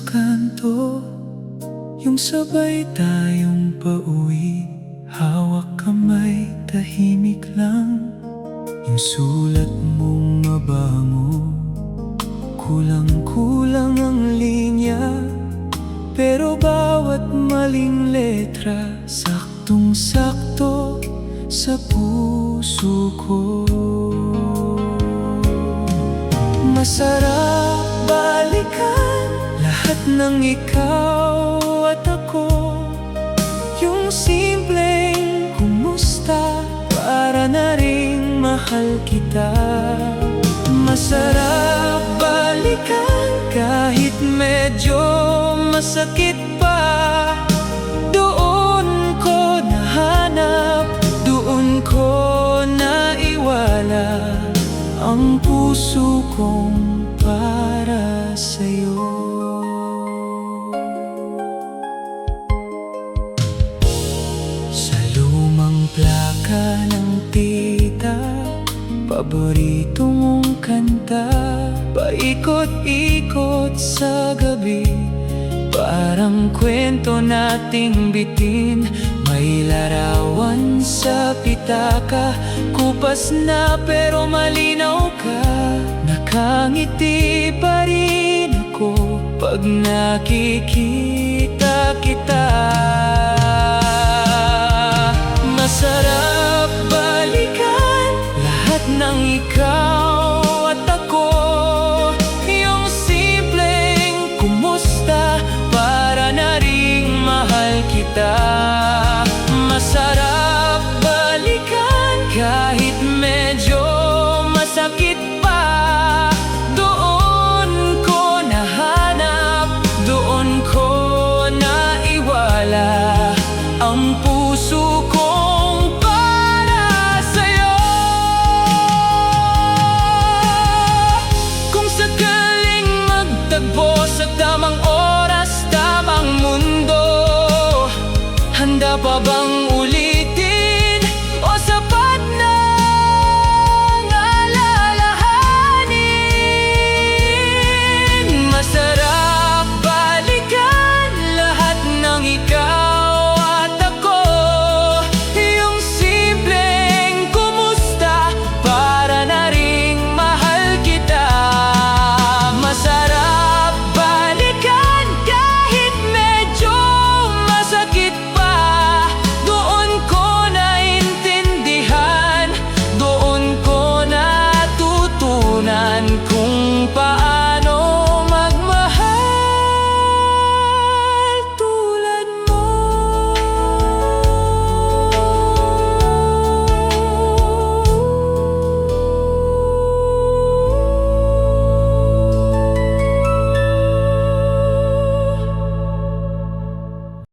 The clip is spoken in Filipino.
kanto, yung sabay tayong pauwi, hawak kamay, tahimik lang. Yung sulat mong mabango, kulang-kulang ang linya, pero bawat maling letra saktong-sakto sa puso ko. Masarap balikan lahat ng ikaw at ako, yung simpleng kumusta, para na ring mahal kita. Masarap balikan kahit medyo masakit pa. Doon ko nahanap, doon ko naiwala ang puso kong para sa'yo. Sa lumang plaka ng tita, paborito mong kanta, paikot-ikot sa gabi, parang kwento nating bitin. May larawan sa pitaka, kupas na pero malinaw ka. Nakangiti pa rin ako pag nakikita kita. Masarap balikan lahat ng ikaw